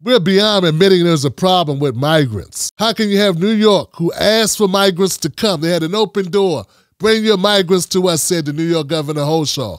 We're beyond admitting there's a problem with migrants. How can you have New York, who asked for migrants to come? They had an open door. Bring your migrants to us, said the New York Governor Holshaw.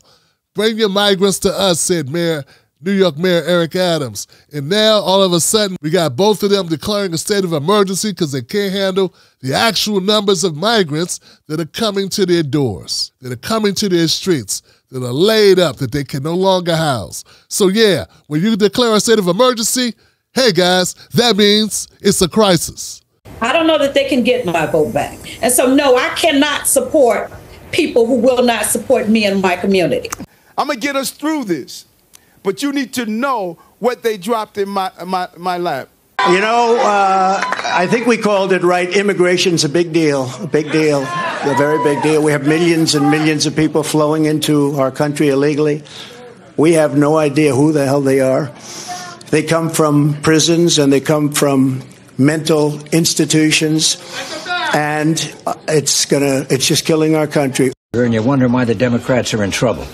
Bring your migrants to us, said New York Mayor Eric Adams. And now, all of a sudden, we got both of them declaring a state of emergency because they can't handle the actual numbers of migrants that are coming to their doors, that are coming to their streets, that are laid up, that they can no longer house. So yeah, when you declare a state of emergency, hey guys, that means it's a crisis. I don't know that they can get my vote back. And so no, I cannot support people who will not support me and my community. I'm gonna get us through this, but you need to know what they dropped in my lap. You know, I think we called it right. Immigration's a big deal, a very big deal. We have millions and millions of people flowing into our country illegally. We have no idea who the hell they are. They come from prisons and they come from mental institutions, and it's just killing our country. And you wonder why the Democrats are in trouble.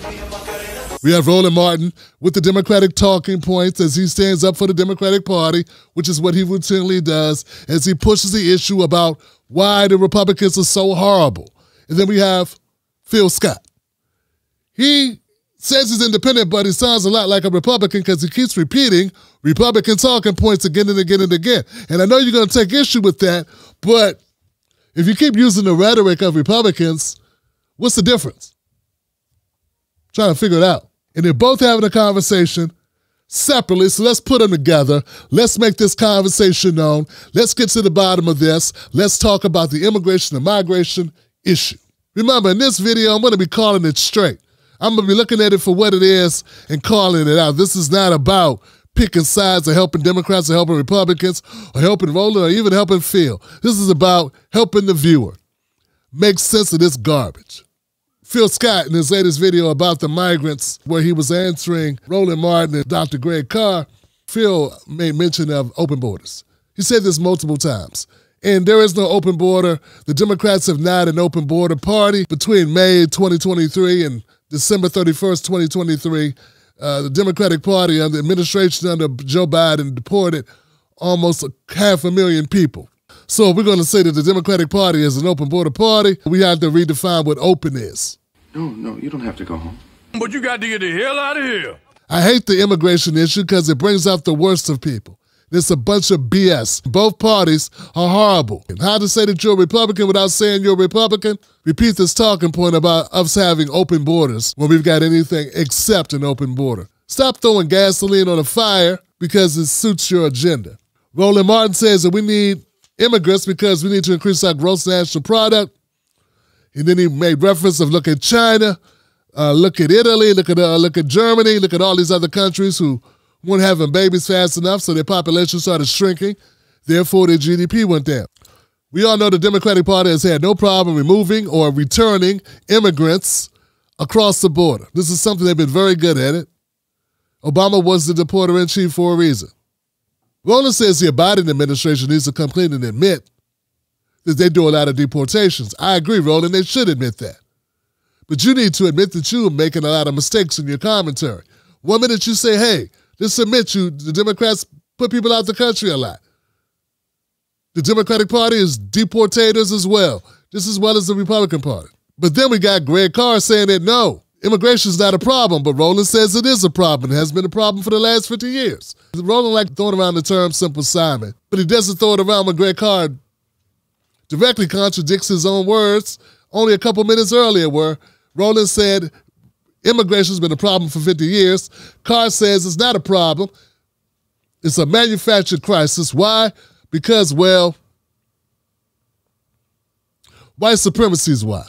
We have Roland Martin with the Democratic talking points as he stands up for the Democratic Party, which is what he routinely does, as he pushes the issue about why the Republicans are so horrible. And then we have Phil Scott. He says he's independent, but he sounds a lot like a Republican because he keeps repeating Republican talking points again and again and again. And I know you're going to take issue with that, but if you keep using the rhetoric of Republicans, what's the difference? Trying to figure it out. And they're both having a conversation separately, so let's put them together. Let's make this conversation known. Let's get to the bottom of this. Let's talk about the immigration and migration issue. Remember, in this video, I'm going to be calling it straight. I'm going to be looking at it for what it is and calling it out. This is not about picking sides or helping Democrats or helping Republicans or helping Roland or even helping Phil. This is about helping the viewer make sense of this garbage. Phil Scott, in his latest video about the migrants, where he was answering Roland Martin and Dr. Greg Carr, Phil made mention of open borders. He said this multiple times. And there is no open border. The Democrats have not an open border party. Between May 2023 and December 31st, 2023, the Democratic Party under administration under Joe Biden deported almost 500,000 people. So if we're going to say that the Democratic Party is an open border party, we have to redefine what open is. No, you don't have to go home. But you got to get the hell out of here. I hate the immigration issue because it brings out the worst of people. It's a bunch of BS. Both parties are horrible. And how to say that you're a Republican without saying you're a Republican? Repeat this talking point about us having open borders when we've got anything except an open border. Stop throwing gasoline on a fire because it suits your agenda. Roland Martin says that we need immigrants because we need to increase our gross national product. And then he made reference of look at China, look at Italy, look at Germany, look at all these other countries who weren't having babies fast enough, so their population started shrinking. Therefore, their GDP went down. We all know the Democratic Party has had no problem removing or returning immigrants across the border. This is something they've been very good at it. Obama was the deporter-in-chief for a reason. Roland says the Biden administration needs to come clean and admit that they do a lot of deportations. I agree, Roland, they should admit that. But you need to admit that you're making a lot of mistakes in your commentary. One minute you say, hey, just admit the Democrats put people out the country a lot. The Democratic Party is deportators as well as the Republican Party. But then we got Greg Carr saying that no, immigration is not a problem, but Roland says it is a problem. It has been a problem for the last 50 years. Roland likes throwing around the term Simple Simon, but he doesn't throw it around when Greg Carr directly contradicts his own words only a couple minutes earlier, where Roland said immigration has been a problem for 50 years. Carr says it's not a problem. It's a manufactured crisis. Why? Because, well, white supremacy is why.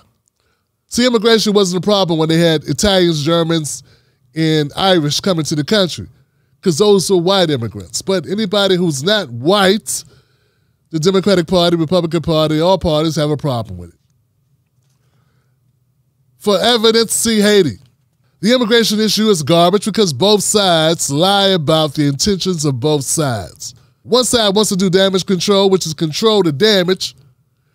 See, immigration wasn't a problem when they had Italians, Germans, and Irish coming to the country, because those were white immigrants. But anybody who's not white, the Democratic Party, Republican Party, all parties have a problem with it. For evidence, see Haiti. The immigration issue is garbage because both sides lie about the intentions of both sides. One side wants to do damage control, which is control the damage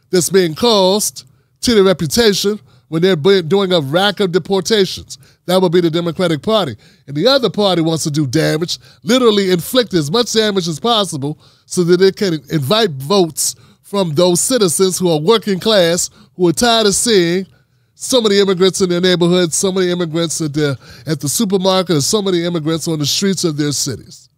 that's being caused to their reputation when they're doing a rack of deportations. That would be the Democratic Party. And the other party wants to do damage, literally inflict as much damage as possible so that it can invite votes from those citizens who are working class, who are tired of seeing so many immigrants in their neighborhoods, so many immigrants at the supermarket, and so many immigrants on the streets of their cities.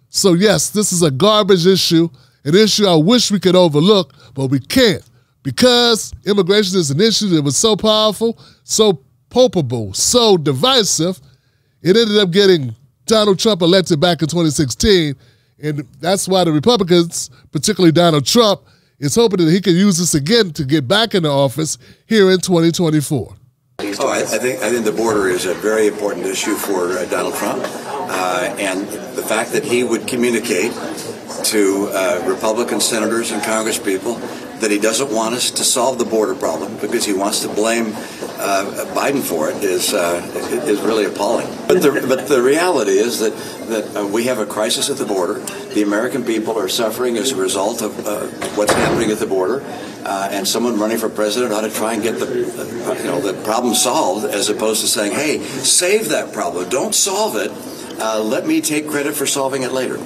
So yes, this is a garbage issue, an issue I wish we could overlook, but we can't, because immigration is an issue that was so powerful, so palpable, so divisive, it ended up getting Donald Trump elected back in 2016, and that's why the Republicans, particularly Donald Trump, is hoping that he can use this again to get back into office here in 2024. Oh, I think the border is a very important issue for Donald Trump, and the fact that he would communicate to Republican senators and congresspeople that he doesn't want us to solve the border problem because he wants to blame Biden for it is really appalling. But the reality is that we have a crisis at the border. The American people are suffering as a result of what's happening at the border, and someone running for president ought to try and get the problem solved, as opposed to saying, "Hey, save that problem. Don't solve it. Let me take credit for solving it later."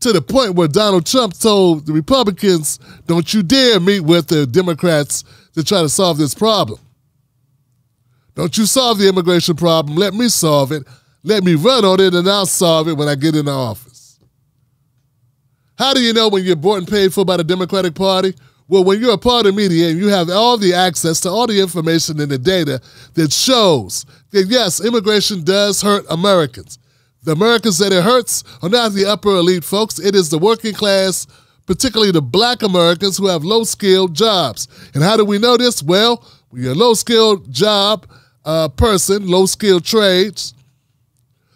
To the point where Donald Trump told the Republicans, don't you dare meet with the Democrats to try to solve this problem. Don't you solve the immigration problem. Let me solve it. Let me run on it, and I'll solve it when I get into office. How do you know when you're bought and paid for by the Democratic Party? Well, when you're a part of media and you have all the access to all the information and the data that shows that, yes, immigration does hurt Americans. The Americans that it hurts are not the upper elite folks. It is the working class, particularly the black Americans who have low-skilled jobs. And how do we know this? Well, when you're a low-skilled job person, low-skilled trades,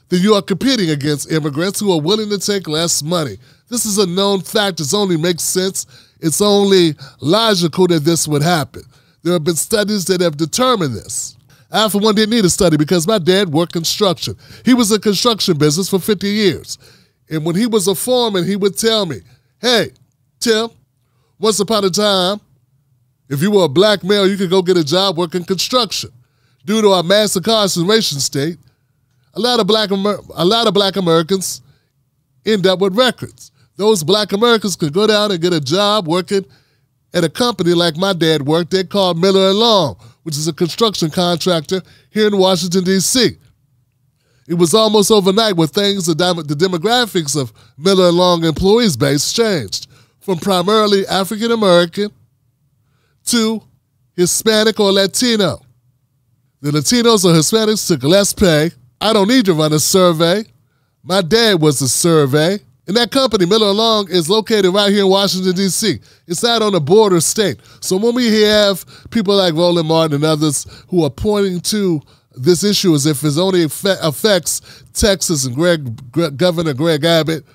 then you are competing against immigrants who are willing to take less money. This is a known fact. It only makes sense. It's only logical that this would happen. There have been studies that have determined this. I, for one, didn't need a study because my dad worked construction. He was in construction business for 50 years. And when he was a foreman, he would tell me, hey, Tim, once upon a time, if you were a black male, you could go get a job working construction. Due to our mass incarceration state, a lot of black Americans end up with records. Those black Americans could go down and get a job working at a company like my dad worked. They called Miller & Long, which is a construction contractor here in Washington, D.C. It was almost overnight where things, the demographics of Miller & Long employees base changed from primarily African-American to Hispanic or Latino. The Latinos or Hispanics took less pay. I don't need to run a survey. My dad was a survey. And that company, Miller & Long, is located right here in Washington, D.C. It's not on a border state. So when we have people like Roland Martin and others who are pointing to this issue as if it only affects Texas and Governor Greg Abbott,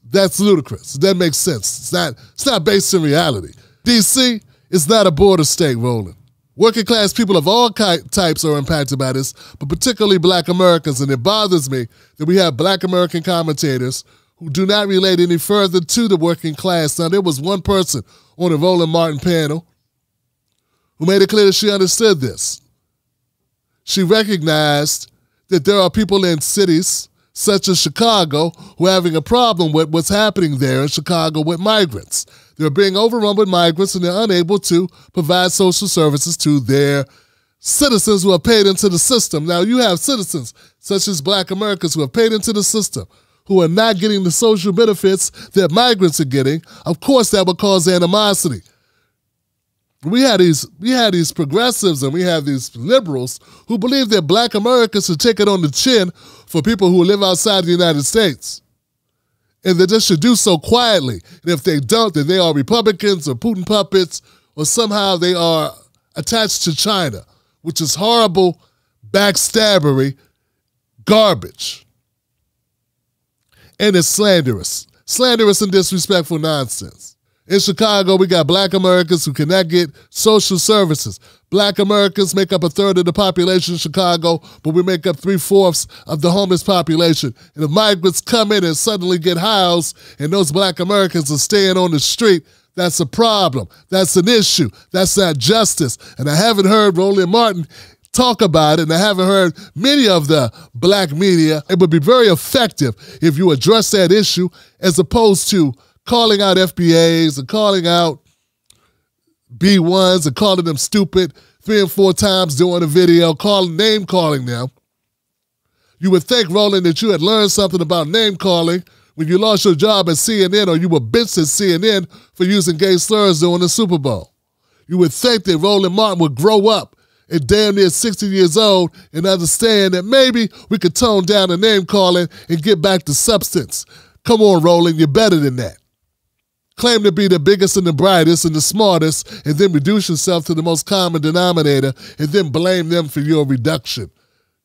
that's ludicrous. That makes sense. It's not based in reality. D.C. is not a border state, Roland. Working class people of all types are impacted by this, but particularly black Americans, and it bothers me that we have black American commentators who do not relate any further to the working class. Now, there was one person on the Roland Martin panel who made it clear that she understood this. She recognized that there are people in cities such as Chicago who are having a problem with what's happening there in Chicago with migrants. They're being overrun with migrants and they're unable to provide social services to their citizens who are paid into the system. Now, you have citizens such as black Americans who are paid into the system who are not getting the social benefits that migrants are getting. Of course, that would cause animosity. We had these progressives and we have these liberals who believe that black Americans should take it on the chin for people who live outside the United States. And they just should do so quietly. And if they don't, then they are Republicans or Putin puppets, or somehow they are attached to China, which is horrible, backstabbery, garbage. And it's slanderous and disrespectful nonsense. In Chicago, we got black Americans who cannot get social services. Black Americans make up a third of the population in Chicago, but we make up 3/4 of the homeless population. And if migrants come in and suddenly get housed and those black Americans are staying on the street, That's a problem. That's an issue. That's not justice. And I haven't heard Roland Martin talk about it, and I haven't heard many of the black media. It would be very effective if you address that issue as opposed to calling out FBAs and calling out B1s and calling them stupid 3 and 4 times doing a video, name calling them. You would think, Roland, that you had learned something about name calling when you lost your job at CNN or you were benched at CNN for using gay slurs during the Super Bowl. You would think that Roland Martin would grow up at damn near 60 years old and understand that maybe we could tone down the name calling and get back to substance. Come on, Roland, you're better than that. Claim to be the biggest and the brightest and the smartest, and then reduce yourself to the most common denominator, and then blame them for your reduction,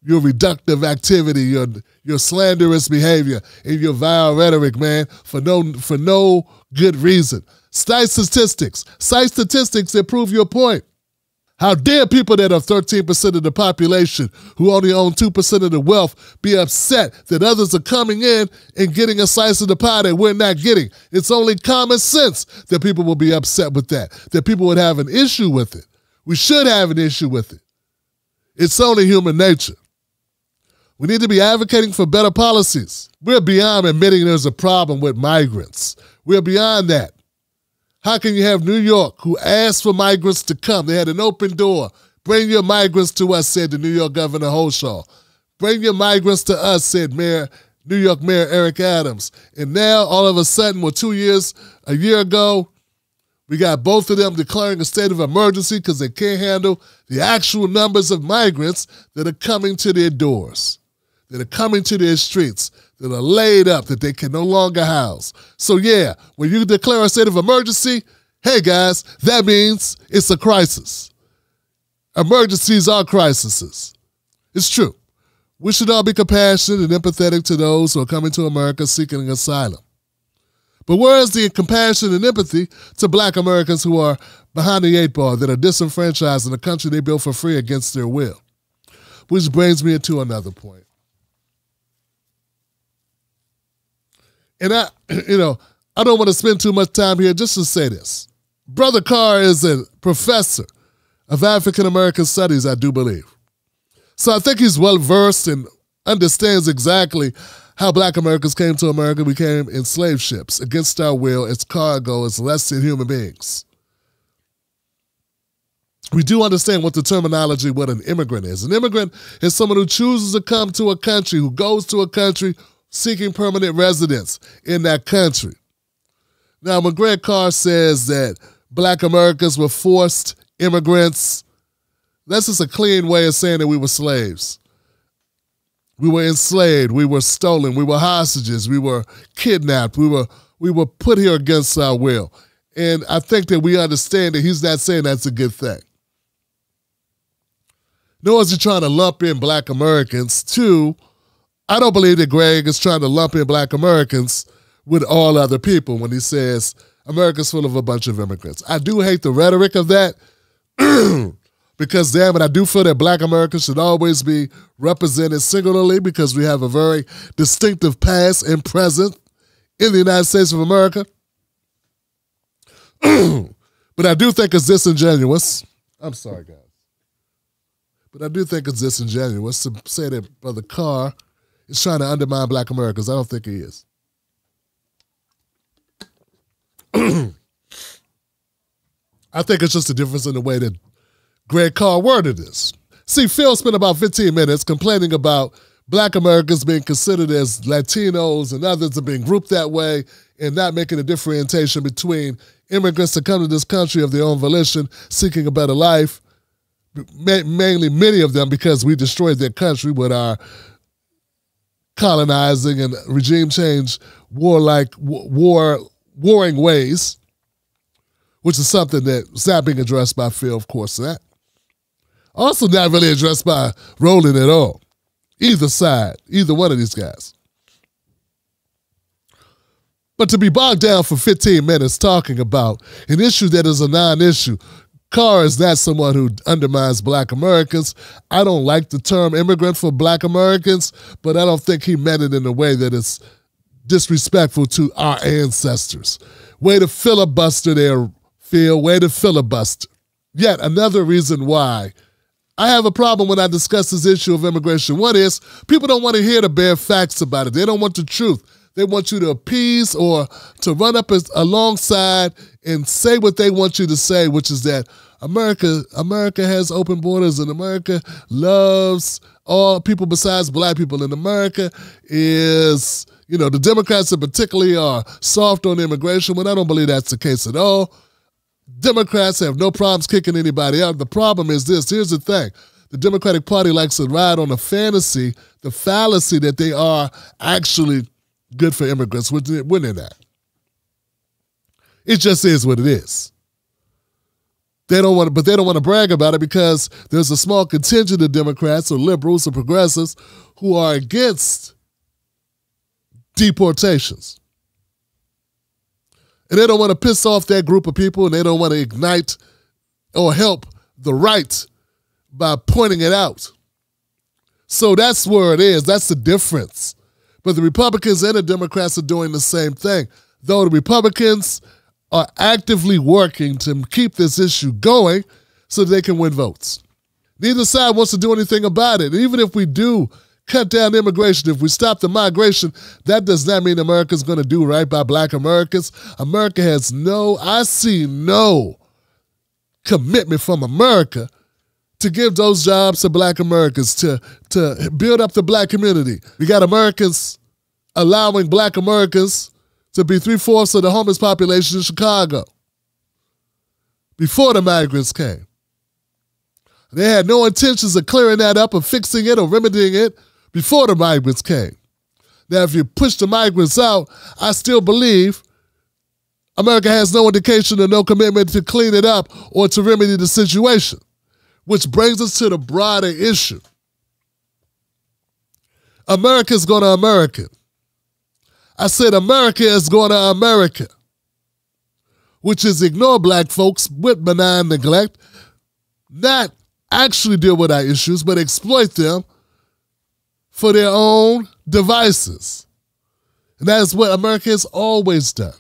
your reductive activity, your slanderous behavior, and your vile rhetoric, man, for no good reason. Cite statistics that prove your point. How dare people that are 13% of the population who only own 2% of the wealth be upset that others are coming in and getting a slice of the pie that we're not getting? It's only common sense that people will be upset with that people would have an issue with it. We should have an issue with it. It's only human nature. We need to be advocating for better policies. We're beyond admitting there's a problem with migrants. We're beyond that. How can you have New York, who asked for migrants to come? They had an open door. Bring your migrants to us, said the New York Governor Holshaw. Bring your migrants to us, said New York Mayor Eric Adams. And now, all of a sudden, a year ago, we got both of them declaring a state of emergency because they can't handle the actual numbers of migrants that are coming to their doors, that are coming to their streets, that are laid up, that they can no longer house. So yeah, when you declare a state of emergency, hey guys, that means it's a crisis. Emergencies are crises. It's true. We should all be compassionate and empathetic to those who are coming to America seeking asylum. But where is the compassion and empathy to black Americans who are behind the 8 ball, that are disenfranchised in a country they built for free against their will? Which brings me to another point. And I don't want to spend too much time here just to say this. Brother Carr is a professor of African American studies, I do believe. So I think he's well versed and understands exactly how black Americans came to America, became in slave ships against our will, as cargo, as less than human beings. We do understand what an immigrant is. An immigrant is someone who chooses to come to a country, who goes to a country seeking permanent residence in that country. Now, when Greg Carr says that black Americans were forced immigrants, that's just a clean way of saying that we were slaves. We were enslaved, we were stolen, we were hostages, we were kidnapped, we were put here against our will. And I think that we understand that he's not saying that's a good thing. Nor is he trying to lump in black Americans too. I don't believe that Greg is trying to lump in black Americans with all other people when he says America's full of a bunch of immigrants. I do hate the rhetoric of that because, damn it, I do feel that black Americans should always be represented singularly because we have a very distinctive past and present in the United States of America. But I do think it's disingenuous. I'm sorry, guys. But I do think it's disingenuous to say that Brother Carr is trying to undermine black Americans. I don't think he is. I think it's just a difference in the way that Greg Carr worded this. See, Phil spent about 15 minutes complaining about black Americans being considered as Latinos and others are being grouped that way and not making a differentiation between immigrants that come to this country of their own volition, seeking a better life, mainly many of them because we destroyed their country with our colonizing and regime change warring ways, which is something that's not being addressed by Phil, of course, that. Also not really addressed by Roland at all. Either side, either one of these guys. But to be bogged down for 15 minutes talking about an issue that is a non-issue, Carr is not someone who undermines black Americans. I don't like the term immigrant for black Americans, but I don't think he meant it in a way that is disrespectful to our ancestors. Way to filibuster there, Phil. Way to filibuster. Yet another reason why I have a problem when I discuss this issue of immigration. One is people don't want to hear the bare facts about it. They don't want the truth. They want you to appease or to run up alongside and say what they want you to say, which is that America has open borders and America loves all people besides black people. And America is, the Democrats in particular are soft on immigration. When I don't believe that's the case at all. Democrats have no problems kicking anybody out. The problem is this. Here's the thing. The Democratic Party likes to ride on the fallacy that they are actually good for immigrants when they're not. It just is what it is. They don't want to brag about it because there's a small contingent of Democrats or liberals or progressives who are against deportations. And they don't want to piss off that group of people, and they don't want to ignite or help the right by pointing it out. So that's where it is. That's the difference. But the Republicans and the Democrats are doing the same thing. Though the Republicans are actively working to keep this issue going so they can win votes. Neither side wants to do anything about it. And even if we do cut down immigration, if we stop the migration, that does not mean America's going to do right by black Americans. America has I see no commitment from America to give those jobs to black Americans, to build up the black community. We got Americans allowing black Americans to be 3/4 of the homeless population in Chicago before the migrants came. They had no intentions of clearing that up or fixing it or remedying it before the migrants came. Now, if you push the migrants out, I still believe America has no indication or no commitment to clean it up or to remedy the situation, which brings us to the broader issue. America's going to American. I said America is going to America, which is ignore black folks with benign neglect, not actually deal with our issues, but exploit them for their own devices. And that is what America has always done.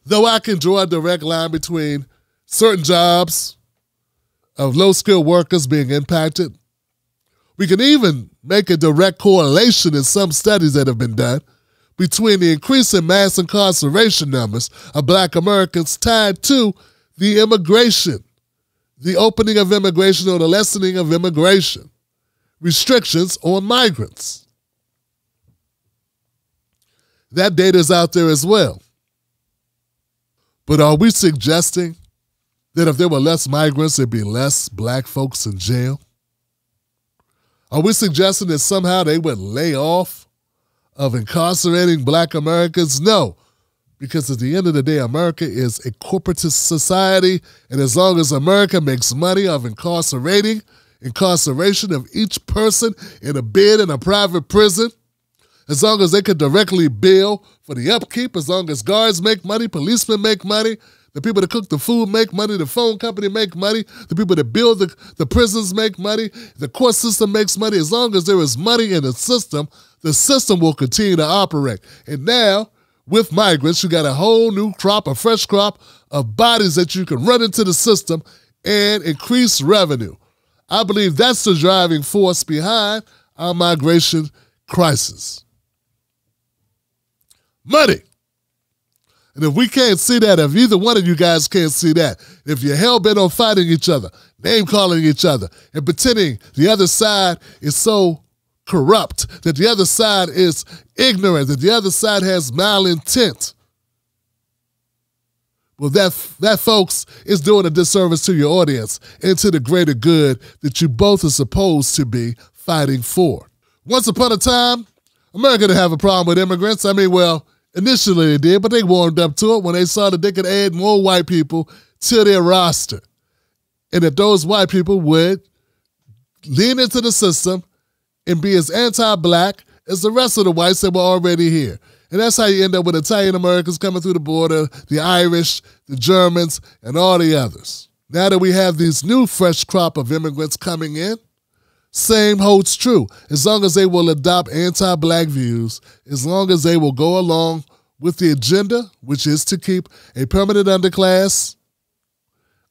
Though I can draw a direct line between certain jobs of low-skilled workers being impacted, we can even make a direct correlation in some studies that have been done between the increase in mass incarceration numbers of black Americans tied to the immigration, the opening of immigration or the lessening of immigration restrictions on migrants. That data is out there as well. But are we suggesting that if there were less migrants, there'd be less black folks in jail? Are we suggesting that somehow they would lay off of incarcerating black Americans? No, because at the end of the day, America is a corporatist society, and as long as America makes money of incarceration of each person in a bed in a private prison, as long as they could directly bill for the upkeep, as long as guards make money, policemen make money, the people that cook the food make money, the phone company make money, the people that build the prisons make money, the court system makes money. As long as there is money in the system will continue to operate. And now, with migrants, you got a whole new crop, a fresh crop of bodies that you can run into the system and increase revenue. I believe that's the driving force behind our migration crisis. Money. And if we can't see that, if either one of you guys can't see that, if you're hell-bent on fighting each other, name-calling each other, and pretending the other side is so corrupt, that the other side is ignorant, that the other side has malintent, well, that folks, is doing a disservice to your audience and to the greater good that you both are supposed to be fighting for. Once upon a time, America didn't have a problem with immigrants. I mean, well, initially they did, but they warmed up to it when they saw that they could add more white people to their roster. And that those white people would lean into the system and be as anti-black as the rest of the whites that were already here. And that's how you end up with Italian Americans coming through the border, the Irish, the Germans, and all the others. Now that we have these new fresh crop of immigrants coming in, same holds true. As long as they will adopt anti-black views, as long as they will go along with the agenda, which is to keep a permanent underclass,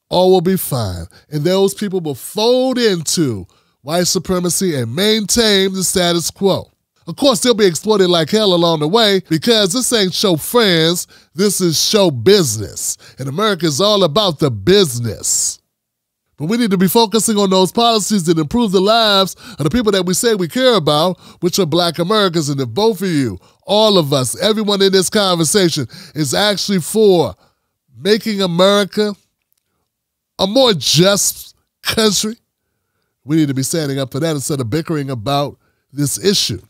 all will be fine. And those people will fold into white supremacy and maintain the status quo. Of course, they'll be exploited like hell along the way because this ain't show friends, this is show business. And America is all about the business. But we need to be focusing on those policies that improve the lives of the people that we say we care about, which are Black Americans. And if both of you, all of us, everyone in this conversation is actually for making America a more just country, we need to be standing up for that instead of bickering about this issue.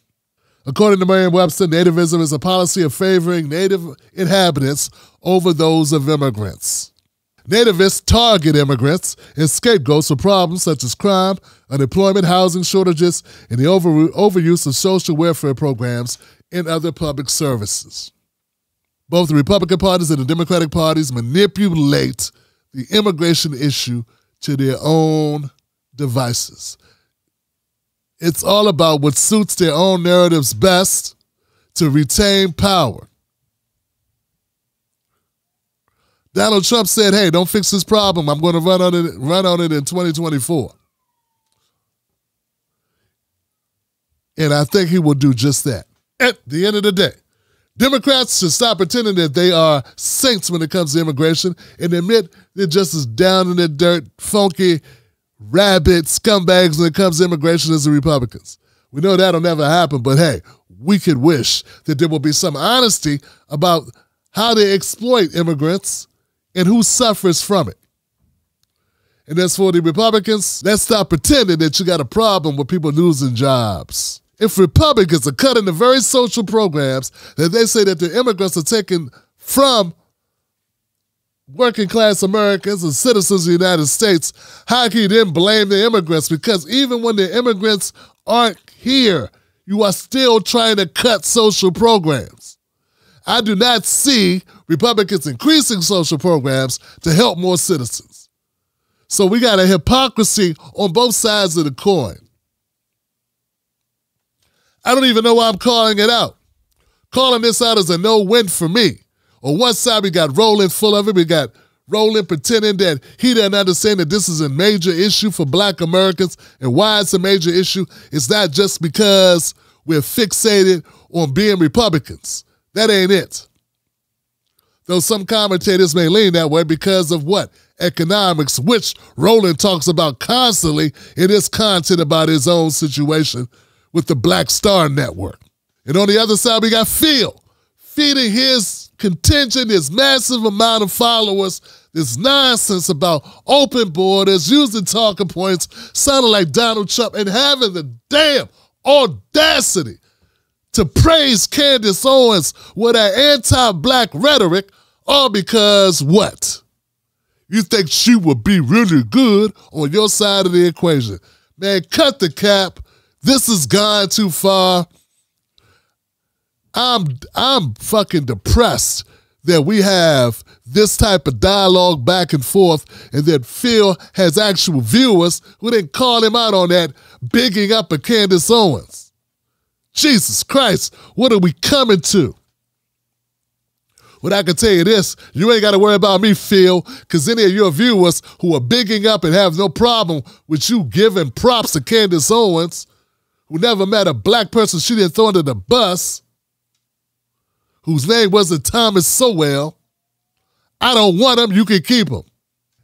According to Merriam-Webster, nativism is a policy of favoring native inhabitants over those of immigrants. Nativists target immigrants as scapegoats for problems such as crime, unemployment, housing shortages, and the overuse of social welfare programs and other public services. Both the Republican parties and the Democratic parties manipulate the immigration issue to their own devices. It's all about what suits their own narratives best to retain power. Donald Trump said, hey, don't fix this problem. I'm going to run on it in 2024. And I think he will do just that. At the end of the day, Democrats should stop pretending that they are saints when it comes to immigration and admit they're just as down in the dirt, funky, rabid scumbags when it comes to immigration as the Republicans. We know that'll never happen, but hey, we could wish that there will be some honesty about how they exploit immigrants and who suffers from it. And as for the Republicans, let's stop pretending that you got a problem with people losing jobs. If Republicans are cutting the very social programs that they say that the immigrants are taking from working class Americans and citizens of the United States, how can you then blame the immigrants? Because even when the immigrants aren't here, you are still trying to cut social programs. I do not see Republicans increasing social programs to help more citizens. So we got a hypocrisy on both sides of the coin. I don't even know why I'm calling it out. Calling this out is a no-win for me. On one side, we got Roland full of it. We got Roland pretending that he doesn't understand that this is a major issue for Black Americans. And why it's a major issue, it's not just because we're fixated on being Republicans. That ain't it. Though some commentators may lean that way because of what? Economics, which Roland talks about constantly in his content about his own situation with the Black Star Network. And on the other side, we got Phil, feeding his contention, his massive amount of followers, this nonsense about open borders, using talking points, sounding like Donald Trump, and having the damn audacity to praise Candace Owens with her anti-Black rhetoric, all because what? You think she would be really good on your side of the equation. Man, cut the cap. This has gone too far. I'm fucking depressed that we have this type of dialogue back and forth and that Phil has actual viewers who didn't call him out on that, bigging up at Candace Owens. Jesus Christ, what are we coming to? Well, I can tell you this, you ain't got to worry about me, Phil, because any of your viewers who are bigging up and have no problem with you giving props to Candace Owens, who never met a Black person she didn't throw under the bus, whose name wasn't Thomas Sowell, I don't want them, you can keep them.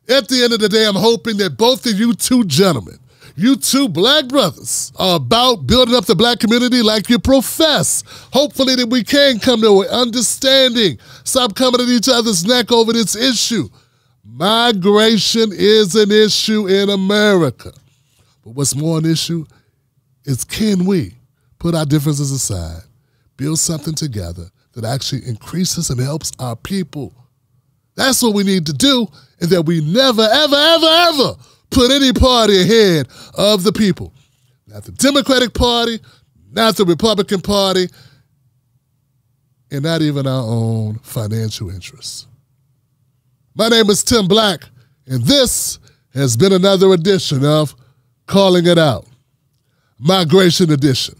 At the end of the day, I'm hoping that both of you two gentlemen, you two Black brothers, are about building up the Black community like you profess. Hopefully that we can come to an understanding. Stop coming at each other's neck over this issue. Migration is an issue in America. But what's more an issue is, can we put our differences aside, build something together that actually increases and helps our people? That's what we need to do, and that we never, ever, ever, ever put any party ahead of the people. Not the Democratic Party, not the Republican Party, and not even our own financial interests. My name is Tim Black, and this has been another edition of Calling It Out. Migration Edition.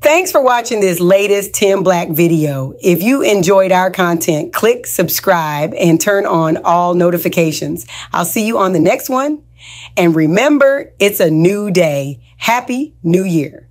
Thanks for watching this latest Tim Black video. If you enjoyed our content, click subscribe and turn on all notifications. I'll see you on the next one. And remember, it's a new day. Happy New Year.